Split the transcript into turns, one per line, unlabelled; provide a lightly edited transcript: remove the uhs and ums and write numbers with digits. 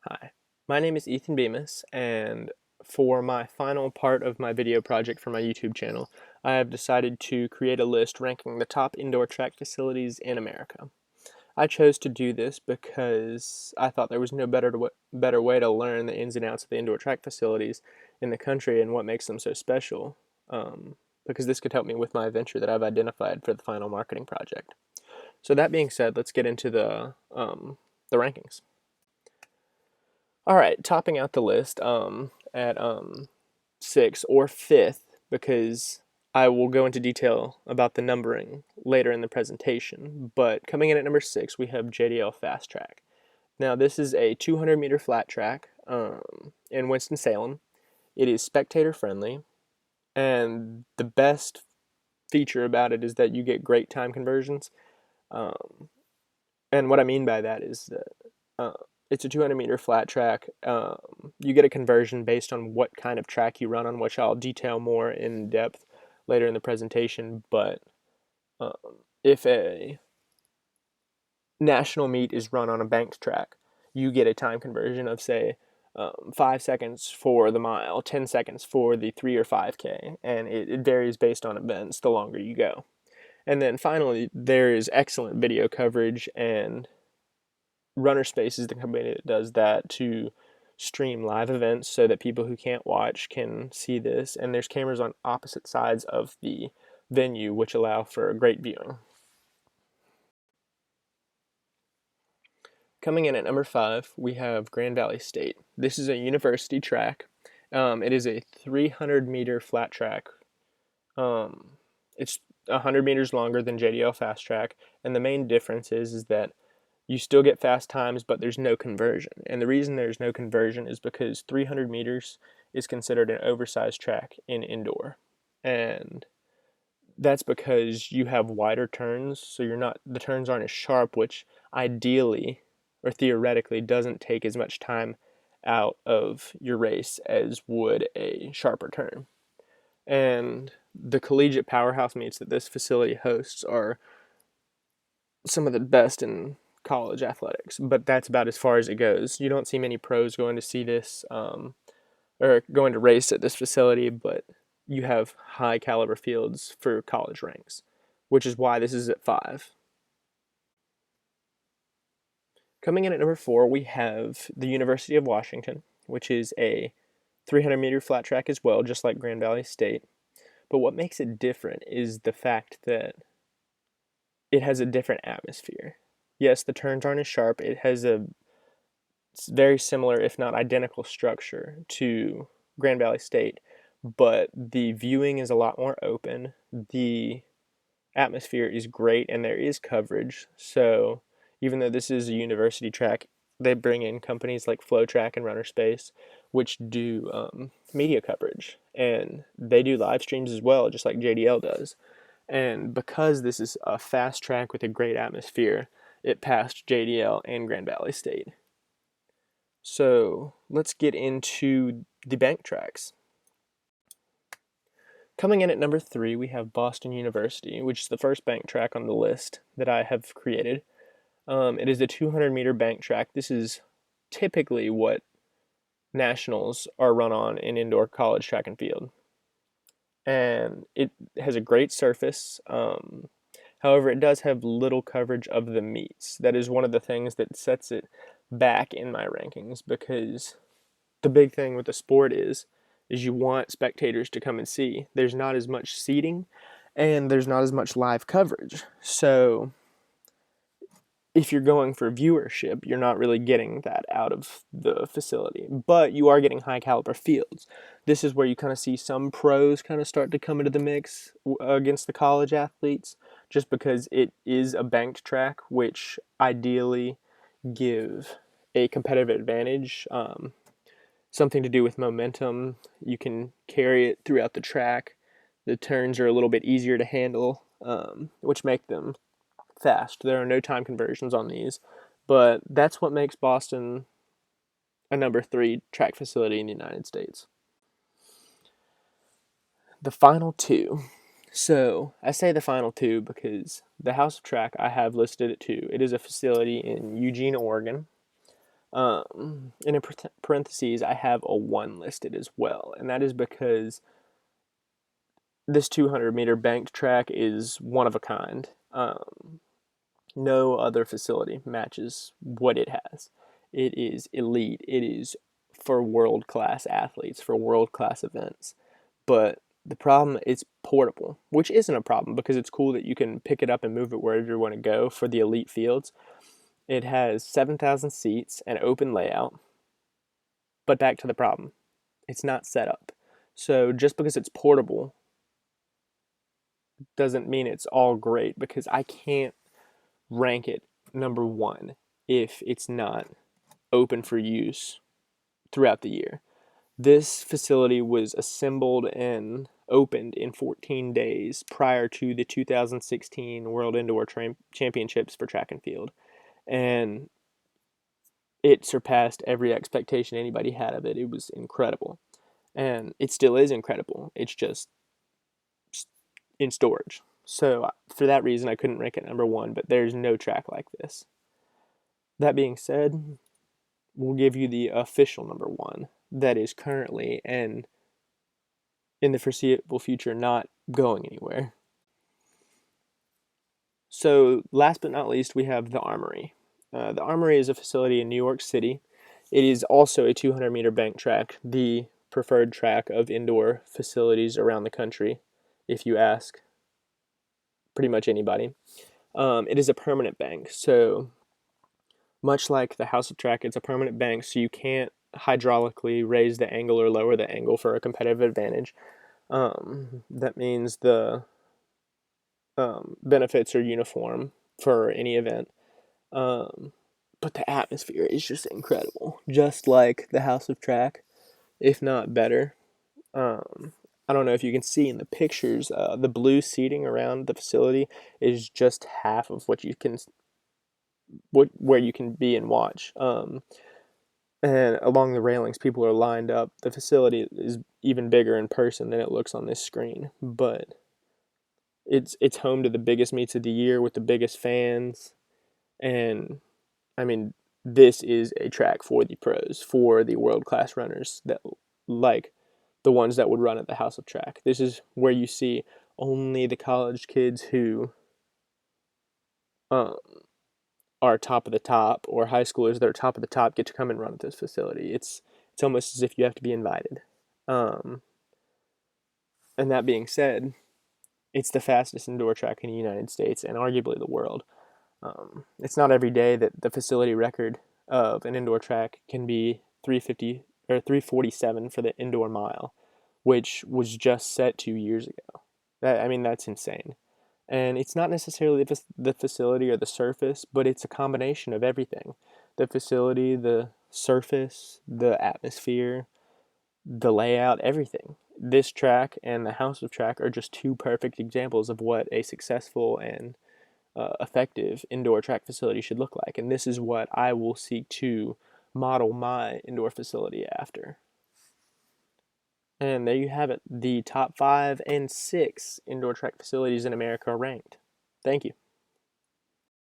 Hi, my name is Ethan Bemis, and for my final part of my video project for my YouTube channel, I have decided to create a list ranking the top indoor track facilities in America. I chose to do this because I thought there was no better way to learn the ins and outs of the indoor track facilities in the country and what makes them so special, because this could help me with my venture that I've identified for the final marketing project. So that being said, let's get into the rankings. All right, topping out the list at sixth or fifth, because I will go into detail about the numbering later in the presentation. But coming in at number six, we have JDL Fast Track. Now, this is a 200-meter flat track in Winston-Salem. It is spectator friendly, and the best feature about it is that you get great time conversions. Um, and what I mean by that is that uh, it's a 200-meter flat track. You get a conversion based on what kind of track you run on, which I'll detail more in depth later in the presentation. But um, if a national meet is run on a banked track, you get a time conversion of, say, 5 seconds for the mile, 10 seconds for the 3 or 5K, and it varies based on events the longer you go. And then finally, there is excellent video coverage, and Runner Space is the company that does that to stream live events so that people who can't watch can see this. And there's cameras on opposite sides of the venue, which allow for great viewing. Coming in at number five, we have Grand Valley State. This is a university track. It is a 300-meter flat track. It's 100 meters longer than JDL Fast Track, and the main difference is that you still get fast times, but there's no conversion. And the reason there's no conversion is because 300 meters is considered an oversized track in indoor. And that's because you have wider turns, so the turns aren't as sharp, which ideally or theoretically doesn't take as much time out of your race as would a sharper turn. And the collegiate powerhouse meets that this facility hosts are some of the best in college athletics, but that's about as far as it goes. You don't see many pros going to see this or going to race at this facility, but you have high caliber fields for college ranks, which is why this is at five. Coming in at number four, we have the University of Washington, which is a 300-meter flat track as well, just like Grand Valley State. But what makes it different is the fact that it has a different atmosphere. Yes, the turns aren't as sharp. It has a very similar, if not identical, structure to Grand Valley State, but the viewing is a lot more open. The atmosphere is great, and there is coverage. So even though this is a university track, they bring in companies like FlowTrack and Runner Space, which do media coverage, and they do live streams as well, just like JDL does. And because this is a fast track with a great atmosphere, it passed JDL and Grand Valley State. So let's get into the bank tracks. Coming in at number three, we have Boston University, which is the first bank track on the list that I have created. It is a 200-meter bank track. This is typically what nationals are run on in indoor college track and field. And it has a great surface. However, it does have little coverage of the meets. That is one of the things that sets it back in my rankings, because the big thing with the sport is you want spectators to come and see. There's not as much seating, and there's not as much live coverage. So if you're going for viewership, you're not really getting that out of the facility, but you are getting high caliber fields. This is where you kind of see some pros kind of start to come into the mix against the college athletes, just because it is a banked track, which ideally give a competitive advantage. Something to do with momentum. You can carry it throughout the track. The turns are a little bit easier to handle, which make them fast. There are no time conversions on these, but that's what makes Boston a number three track facility in the United States. The final two. So I say the final two because the House of Track I have listed at two. It is a facility in Eugene, Oregon. In a parentheses, I have a 1 listed as well, and that is because this 200-meter banked track is one of a kind. No other facility matches what it has. It is elite. It is for world-class athletes, for world-class events. But the problem is portable, which isn't a problem because it's cool that you can pick it up and move it wherever you want to go for the elite fields. It has 7,000 seats and open layout. But back to the problem. It's not set up. So just because it's portable doesn't mean it's all great, because I can't rank it number one if it's not open for use throughout the year. This facility was assembled and opened in 14 days prior to the 2016 World Indoor Championships for track and field. And it surpassed every expectation anybody had of it. It was incredible. And it still is incredible. It's just in storage. So for that reason, I couldn't rank it number one, but there's no track like this. That being said, we'll give you the official number one that is currently and in the foreseeable future not going anywhere. So last but not least, we have the Armory. The Armory is a facility in New York City. It is also a 200-meter bank track, the preferred track of indoor facilities around the country, if you ask pretty much anybody. It is a permanent bank, so much like the House of Track, it's a permanent bank, so you can't hydraulically raise the angle or lower the angle for a competitive advantage. That means the benefits are uniform for any event. But the atmosphere is just incredible, just like the House of Track, if not better. I don't know if you can see in the pictures, the blue seating around the facility is just half of what you can, where you can be and watch. And along the railings, people are lined up. The facility is even bigger in person than it looks on this screen, but it's home to the biggest meets of the year with the biggest fans. And I mean, this is a track for the pros, for the world-class runners that like the ones that would run at the House of Track. This is where you see only the college kids who um, are top of the top, or high schoolers that are top of the top, get to come and run at this facility. It's almost as if you have to be invited. And that being said, it's the fastest indoor track in the United States and arguably the world. It's not every day that the facility record of an indoor track can be 350 or 347 for the indoor mile, which was just set 2 years ago. That's insane. And it's not necessarily the facility or the surface, but it's a combination of everything. The facility, the surface, the atmosphere, the layout, everything. This track and the House of Track are just two perfect examples of what a successful and effective indoor track facility should look like. And this is what I will seek to model my indoor facility after. And there you have it. The top 5 and 6 indoor track facilities in America are ranked. Thank you.